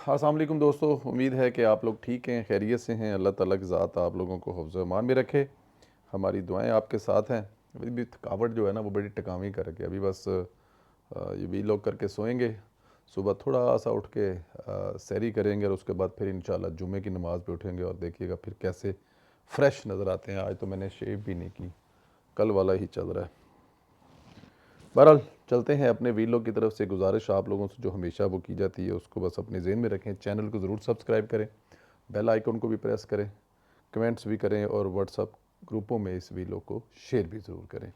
अस्सलाम वालेकुम दोस्तों, उम्मीद है कि आप लोग ठीक हैं, खैरियत से हैं। अल्लाह ताला की ज़ात आप लोगों को हिफ्ज़ व अमान में रखे। हमारी दुआएं आपके साथ हैं। अभी भी थकावट जो है ना वो बड़ी टकावी कर रखी है। अभी बस ये भी लोग करके सोएंगे, सुबह थोड़ा सा उठ के सैरी करेंगे और उसके बाद फिर इंशाल्लाह जुमे की नमाज़ पे उठेंगे और देखिएगा फिर कैसे फ्रेश नज़र आते हैं। आज तो मैंने शेव भी नहीं की, कल वाला ही चल रहा है। बहरहाल चलते हैं अपने वीलों की तरफ से। गुजारिश आप लोगों से जो हमेशा वो की जाती है उसको बस अपने जेहन में रखें। चैनल को ज़रूर सब्सक्राइब करें, बेल आइकन को भी प्रेस करें, कमेंट्स भी करें और व्हाट्सअप ग्रुपों में इस वीडियो को शेयर भी ज़रूर करें।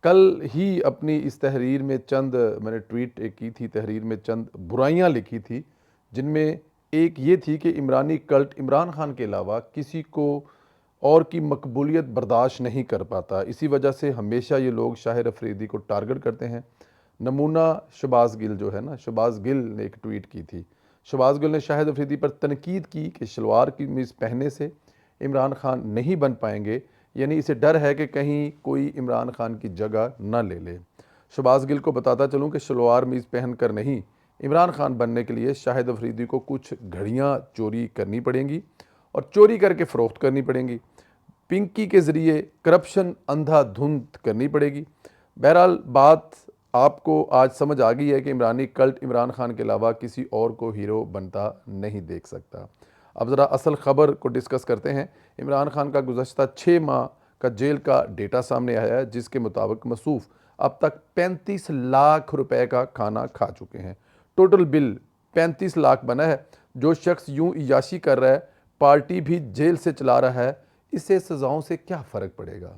कल ही अपनी इस तहरीर में चंद मैंने ट्वीट एक की थी, तहरीर में चंद बुराइयां लिखी थी, जिनमें एक ये थी कि इमरानी कल्ट इमरान खान के अलावा किसी को और की मकबूलियत बर्दाश्त नहीं कर पाता। इसी वजह से हमेशा ये लोग शाहिर अफरीदी को टारगेट करते हैं। नमूना शहबाज गिल जो है ना, शहबाज गिल ने एक ट्वीट की थी। शहबाज गिल ने शाहिद अफरीदी पर तनकीद की कि शलवार की कमीज़ पहनने से इमरान खान नहीं बन पाएंगे, यानी इसे डर है कि कहीं कोई इमरान खान की जगह न ले ले। शहबाज गिल को बताता चलूँ कि शलवार कमीज़ पहन कर नहीं, इमरान खान बनने के लिए शाहिद अफरीदी को कुछ घड़ियाँ चोरी करनी पड़ेंगी और चोरी करके फ़रोख्त करनी पड़ेंगी। पिंकी के ज़रिए करप्शन अंधाधुंध करनी पड़ेगी। बहरहाल बात आपको आज समझ आ गई है कि इमरानी कल्ट इमरान खान के अलावा किसी और को हीरो बनता नहीं देख सकता। अब ज़रा असल ख़बर को डिस्कस करते हैं। इमरान खान का गुज़श्ता 6 माह का जेल का डेटा सामने आया है, जिसके मुताबिक मसूफ़ अब तक 35 लाख रुपए का खाना खा चुके हैं। टोटल बिल 35 लाख बना है। जो शख्स यूं इयाशी कर रहा है, पार्टी भी जेल से चला रहा है, इससे सज़ाओं से क्या फ़र्क पड़ेगा?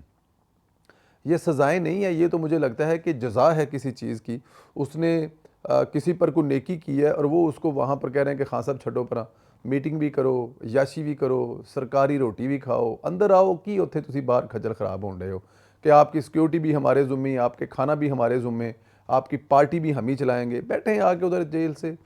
ये सज़ाएं नहीं है, ये तो मुझे लगता है कि जज़ा है किसी चीज़ की। उसने किसी पर कोई नेकी की है और वो उसको वहाँ पर कह रहे हैं कि खां साहब छड्डो परा, मीटिंग भी करो, याशी भी करो, सरकारी रोटी भी खाओ, अंदर आओ की उत्थे तुसी बाहर खज्जल ख़राब होने रहे हो कि आपकी सिक्योरिटी भी हमारे ज़ुम्मे, आपके खाना भी हमारे ज़ुम्मे, आपकी पार्टी भी हम ही चलाएँगे। बैठे हैं आके उधर जेल से,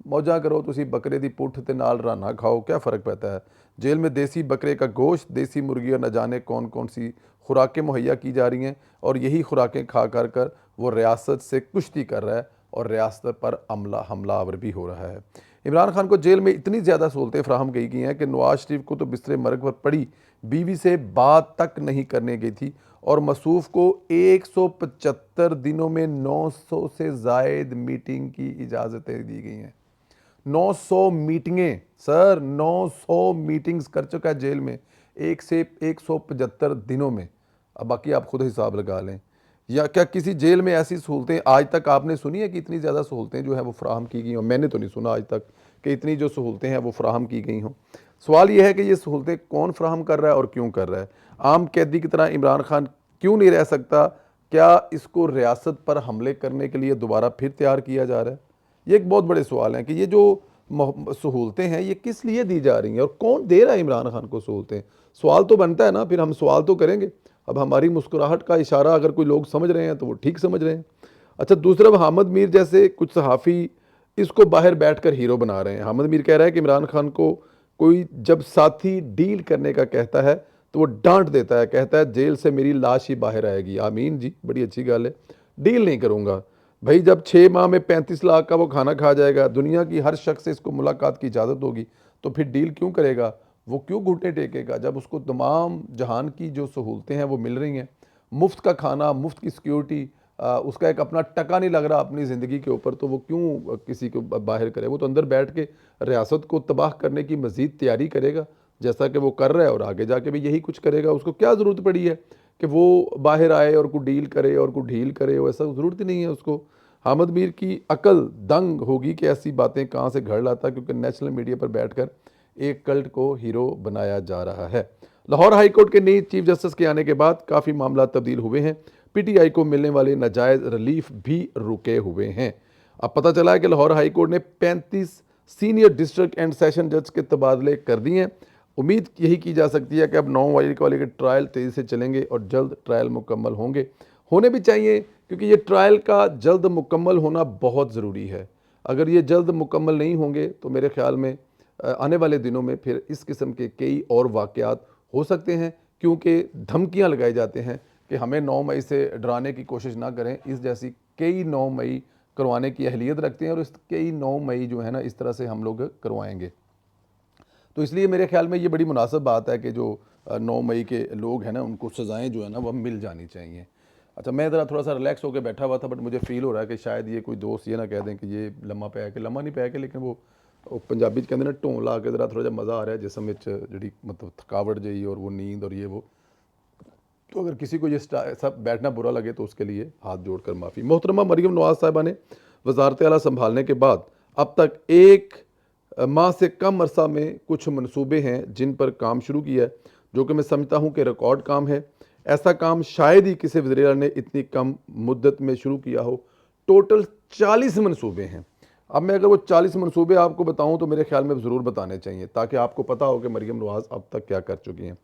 मौजा करो, तुसी बकरे दी पुठ ते नाल राना खाओ, क्या फ़र्क पड़ता है। जेल में देसी बकरे का गोश्त, देसी मुर्गी और न जाने कौन कौन सी खुराकें मुहैया की जा रही हैं और यही खुराकें खा कर कर वो रियासत से कुश्ती कर रहा है और रियासत पर हमलावर भी हो रहा है। इमरान खान को जेल में इतनी ज़्यादा सहूलतें फ्राहम की गई हैं कि नवाज शरीफ को तो बिस्तरे मर्ग पर पड़ी बीवी से बात तक नहीं करने गई थी और मसूफ़ को 175 दिनों में 900 से ज़ायद मीटिंग की इजाज़तें दी गई हैं। 900 मीटिंगें सर, 900 मीटिंग्स कर चुका है जेल में, एक से 175 दिनों में। अब बाकी आप खुद हिसाब लगा लें। या क्या किसी जेल में ऐसी सहूलतें आज तक आपने सुनी है कि इतनी ज़्यादा सहूलतें जो है वो फ्राहम की गई हों? मैंने तो नहीं सुना आज तक कि इतनी जो सहूलतें हैं वो फ्राहम की गई हों। सवाल ये है कि ये सहूलतें कौन फ्राहम कर रहा है और क्यों कर रहा है? आम कैदी की तरह इमरान खान क्यों नहीं रह सकता? क्या इसको रियासत पर हमले करने के लिए दोबारा फिर तैयार किया जा रहा है? ये एक बहुत बड़े सवाल हैं कि ये जो सहूलतें हैं ये किस लिए दी जा रही हैं और कौन दे रहा है इमरान खान को सहूलतें? सवाल तो बनता है ना, फिर हम सवाल तो करेंगे। अब हमारी मुस्कुराहट का इशारा अगर कोई लोग समझ रहे हैं तो वो ठीक समझ रहे हैं। अच्छा, दूसरा हामिद मीर जैसे कुछ सहाफ़ी इसको बाहर बैठकर हीरो बना रहे हैं। हामिद मीर कह रहा है कि इमरान खान को कोई जब साथी डील करने का कहता है तो वो डांट देता है, कहता है जेल से मेरी लाश ही बाहर आएगी। आमीन जी, बड़ी अच्छी गल है, डील नहीं करूँगा। भाई जब 6 माह में 35 लाख का वो खाना खा जाएगा, दुनिया की हर शख्स से इसको मुलाकात की इजाज़त होगी, तो फिर डील क्यों करेगा? वो क्यों घुटने टेकेगा जब उसको तमाम जहान की जो सहूलतें हैं वो मिल रही हैं? मुफ्त का खाना, मुफ्त की सिक्योरिटी, उसका एक अपना टका नहीं लग रहा अपनी ज़िंदगी के ऊपर, तो वो क्यों किसी को बाहर करे? वो तो अंदर बैठ के रियासत को तबाह करने की मज़ीद तैयारी करेगा, जैसा कि वो कर रहा है, और आगे जाके भी यही कुछ करेगा। उसको क्या ज़रूरत पड़ी है कि वो बाहर आए और कोई डील करे और कोई ढील करे? वो ऐसा ज़रूरत ही नहीं है उसको। हामिद मीर की अकल दंग होगी कि ऐसी बातें कहाँ से घर लाता, क्योंकि नेशनल मीडिया पर बैठकर एक कल्ट को हीरो बनाया जा रहा है। लाहौर हाई कोर्ट के नई चीफ जस्टिस के आने के बाद काफ़ी मामला तब्दील हुए हैं। पीटीआई को मिलने वाले नाजायज़ रिलीफ भी रुके हुए हैं। अब पता चला है कि लाहौर हाई कोर्ट ने 35 सीनियर डिस्ट्रिक्ट एंड सेशन जज के तबादले कर दिए हैं। उम्मीद यही की जा सकती है कि अब 9 वाले के ट्रायल तेज़ी से चलेंगे और जल्द ट्रायल मुकम्मल होंगे, होने भी चाहिए, क्योंकि ये ट्रायल का जल्द मुकम्मल होना बहुत ज़रूरी है। अगर ये जल्द मुकम्मल नहीं होंगे तो मेरे ख़्याल में आने वाले दिनों में फिर इस किस्म के कई और वाक़यात हो सकते हैं, क्योंकि धमकियां लगाए जाते हैं कि हमें 9 मई से डराने की कोशिश ना करें। इस जैसी कई 9 मई करवाने की अहलियत रखते हैं और इसके ही 9 मई जो है ना इस तरह से हम लोग करवाएंगे। तो इसलिए मेरे ख्याल में ये बड़ी मुनासिब बात है कि जो 9 मई के लोग हैं ना उनको सज़ाएँ जो है ना वो मिल जानी चाहिए। अच्छा, मैं ज़रा थोड़ा सा रिलैक्स होकर बैठा हुआ था, बट मुझे फ़ील हो रहा है कि शायद ये कोई दोस्त ये ना कह दें कि ये लम्मा पै के, लम्मा नहीं पै के, लेकिन वो पंजाबी च कहते ना ढों ला के ज़रा थोड़ा जा मज़ा आ रहा है जिसम में जी मतलब थकावट जी और वो नींद और ये वो। तो अगर किसी को ये सब बैठना बुरा लगे तो उसके लिए हाथ जोड़कर माफ़ी। मोहतरमा मरीम नवाज़ साहिबा ने वज़ारत आला संभालने के बाद अब तक 1 माह से कम अरसा में कुछ मनसूबे हैं जिन पर काम शुरू किया है, जो कि मैं समझता हूँ कि रिकॉर्ड काम है। ऐसा काम शायद ही किसी वज़ीर ने इतनी कम मुद्दत में शुरू किया हो। टोटल 40 मनसूबे हैं। अब मैं अगर वो 40 मनसूबे आपको बताऊं तो मेरे ख्याल में ज़रूर बताने चाहिए ताकि आपको पता हो कि मरीम नवाज़ अब तक क्या कर चुकी हैं।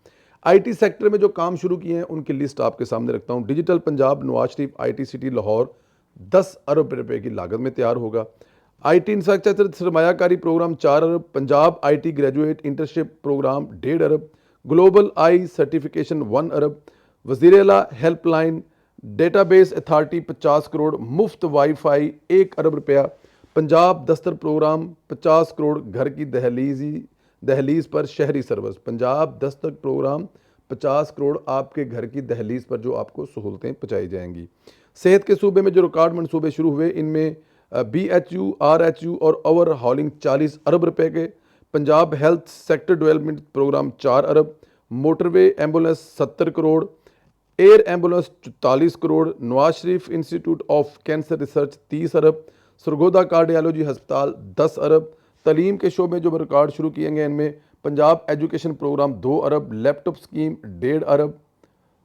आईटी सेक्टर में जो काम शुरू किए हैं उनकी लिस्ट आपके सामने रखता हूं। Digital Punjab Nawaz Sharif IT city Lahore 10 अरब रुपए की लागत में तैयार होगा। आईटी इंफ्रास्ट्रक्चर सरमायाकारी प्रोग्राम 4 अरब, Punjab IT graduate internship programme 1.5 अरब, ग्लोबल आई सर्टिफिकेशन 1 अरब, वज़ीर आला हेल्पलाइन डेटाबेस अथॉरिटी 50 करोड़, मुफ्त वाईफाई 1 अरब रुपया, पंजाब दस्तर प्रोग्राम 50 करोड़, घर की दहलीज पर शहरी सर्विस। पंजाब दस्तक प्रोग्राम 50 करोड़ आपके घर की दहलीज पर जो आपको सहूलतें पहुँचाई जाएंगी। सेहत के सूबे में जो रिकॉर्ड मनसूबे शुरू हुए इनमें BHU RHU और ओवर हॉलिंग 40 अरब रुपए के, Punjab health sector development programme 4 अरब, motorway ambulance 70 crore, air ambulance 44 crore, Nawaz Sharif institute of cancer research 30 अरब, सरगोदा कार्डियोलॉजी हस्पताल 10 अरब। तलीम के शोबे जो रिकॉर्ड शुरू किए गए इनमें पंजाब एजुकेशन प्रोग्राम 2 अरब, लैपटॉप स्कीम 1.5 अरब,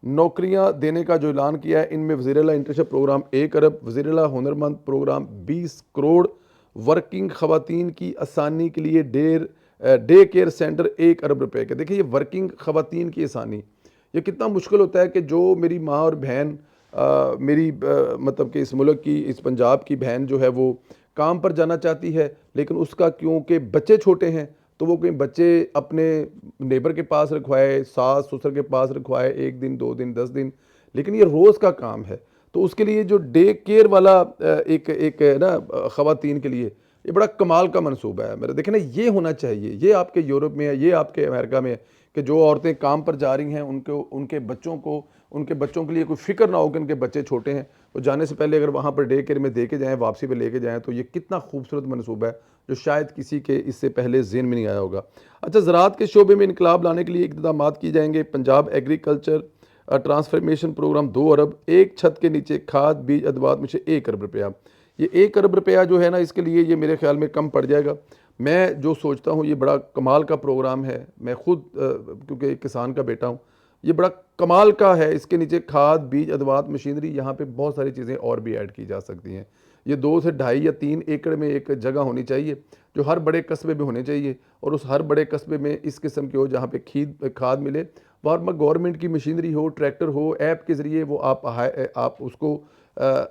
नौकरियां देने का जो ऐलान किया है इनमें वज़ीर-ए-आला इंटर्नशिप प्रोग्राम 1 अरब, वज़ीर-ए-आला हुनरमंद प्रोग्राम 20 करोड़, वर्किंग खवातीन की आसानी के लिए डे केयर सेंटर 1 अरब रुपए के। देखिए ये वर्किंग खवातीन की आसानी, ये कितना मुश्किल होता है कि जो मेरी माँ और बहन मतलब कि इस मुल्क की, इस पंजाब की बहन जो है वो काम पर जाना चाहती है, लेकिन उसका क्योंकि बच्चे छोटे हैं तो वो कहीं बच्चे अपने नेबर के पास रखवाए, सास ससुर के पास रखवाए 1 दिन 2 दिन 10 दिन, लेकिन ये रोज़ का काम है। तो उसके लिए जो डे केयर वाला एक एक ना ख़वातीन के लिए ये बड़ा कमाल का मनसूबा है मेरा। देखें ना, ये होना चाहिए। ये आपके यूरोप में है, ये आपके अमेरिका में है कि जो औरतें काम पर जा रही हैं उनके बच्चों के लिए कोई फ़िक्र ना हो कि उनके बच्चे छोटे हैं, वो जाने से पहले अगर वहाँ पर डे केयर में दे के जाएँ, वापसी पे लेके जाएँ, तो ये कितना खूबसूरत मनसूबा है जो शायद किसी के इससे पहले ज़हन में नहीं आया होगा। अच्छा, ज़राअत के शोबे में इनकलाब लाने के लिए इक़दामात किए जाएंगे। पंजाब एग्रीकल्चर ट्रांसफॉर्मेशन प्रोग्राम 2 अरब, एक छत के नीचे खाद बीज अदवात में से 1 अरब रुपया। ये 1 अरब रुपया जो है ना इसके लिए ये मेरे ख्याल में कम पड़ जाएगा। मैं जो सोचता हूँ ये बड़ा कमाल का प्रोग्राम है। मैं खुद क्योंकि एक किसान का बेटा हूँ, ये बड़ा कमाल का है। इसके नीचे खाद बीज अदवात मशीनरी, यहाँ पे बहुत सारी चीज़ें और भी ऐड की जा सकती हैं। ये 2 से ढाई या 3 एकड़ में एक जगह होनी चाहिए जो हर बड़े कस्बे में होने चाहिए, और उस हर बड़े कस्बे में इस किस्म की हो जहाँ पे खाद मिले, वहाँ पर गवर्नमेंट की मशीनरी हो, ट्रैक्टर हो, ऐप के ज़रिए वो आप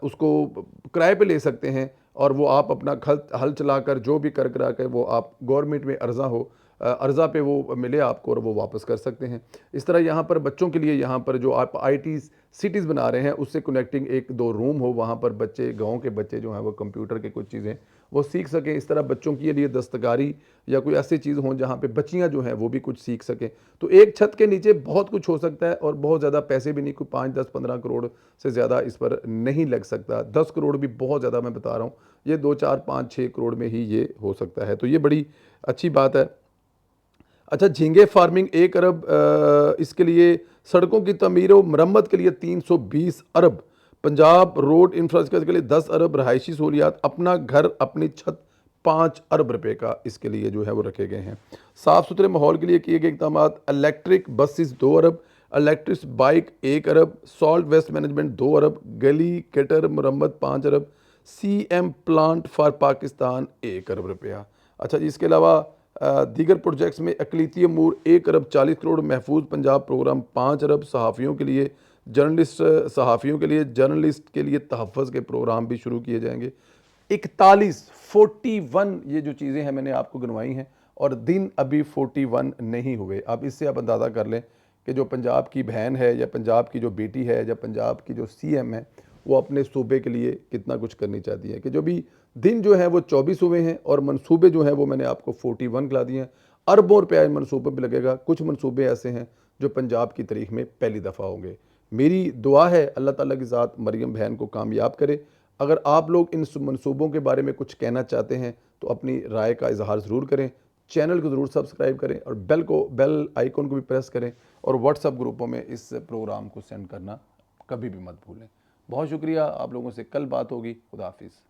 उसको किराए पे ले सकते हैं और वो आप अपना हल चलाकर जो भी कर करा के वो आप गवर्नमेंट में अर्ज़ा पे वो मिले आपको और वो वापस कर सकते हैं। इस तरह यहाँ पर बच्चों के लिए यहाँ पर जो आप आईटी सिटीज़ बना रहे हैं उससे कनेक्टिंग 1-2 रूम हो, वहाँ पर बच्चे, गाँव के बच्चे जो हैं वो कंप्यूटर के कुछ चीज़ें वो सीख सकें। इस तरह बच्चों के लिए दस्तकारी या कोई ऐसी चीज़ हों जहाँ पे बच्चियाँ जो हैं वो भी कुछ सीख सकें। तो एक छत के नीचे बहुत कुछ हो सकता है और बहुत ज़्यादा पैसे भी नहीं, कोई 5-10-15 करोड़ से ज़्यादा इस पर नहीं लग सकता। 10 करोड़ भी बहुत ज़्यादा मैं बता रहा हूँ, ये 2-4-5-6 करोड़ में ही ये हो सकता है। तो ये बड़ी अच्छी बात है। अच्छा, झींगे फार्मिंग 1 अरब, इसके लिए सड़कों की तमीर व मरम्मत के लिए 320 अरब, पंजाब रोड इंफ्रास्ट्रक्चर के लिए 10 अरब, रहायशी सहूलियात, अपना घर अपनी छत 5 अरब रुपए का इसके लिए जो है वो रखे गए हैं। साफ़ सुथरे माहौल के लिए किए गए इक़दाम, इलेक्ट्रिक बसेस 2 अरब, इलेक्ट्रिक बाइक 1 अरब, सॉल्ट वेस्ट मैनेजमेंट 2 अरब, गली गटर मरम्मत 5 अरब, CM प्लांट फॉर पाकिस्तान 1 अरब रुपया। अच्छा जी, इसके अलावा दीगर प्रोजेक्ट्स में अकलीती अमूर 1 अरब 40 करोड़, महफूज पंजाब प्रोग्राम 5 अरब, सहाफ़ियों के लिए जर्नलिस्ट के लिए तहफ़्फ़ुज़ के प्रोग्राम भी शुरू किए जाएंगे। 41 ये जो चीज़ें हैं मैंने आपको गिनवाई हैं और दिन अभी 41 नहीं हुए। अब इससे आप अंदाज़ा कर लें कि जो पंजाब की बहन है या पंजाब की जो बेटी है या पंजाब की जो CM है वो अपने सूबे के लिए कितना कुछ करनी चाहती हैं। कि जो भी दिन जो है वो 24 हुए हैं और मंसूबे जो हैं वो मैंने आपको 41 गिला दिए हैं। अरबों रुपया इन मंसूबों पे लगेगा। कुछ मंसूबे ऐसे हैं जो पंजाब की तारीख में पहली दफ़ा होंगे। मेरी दुआ है अल्लाह ताला की ज़ात मरियम बहन को कामयाब करे। अगर आप लोग इन मंसूबों के बारे में कुछ कहना चाहते हैं तो अपनी राय का इजहार ज़रूर करें। चैनल को ज़रूर सब्सक्राइब करें और बेल आइकन को भी प्रेस करें और व्हाट्सएप ग्रुपों में इस प्रोग्राम को सेंड करना कभी भी मत भूलें। बहुत शुक्रिया। आप लोगों से कल बात होगी। खुदा हाफिज़।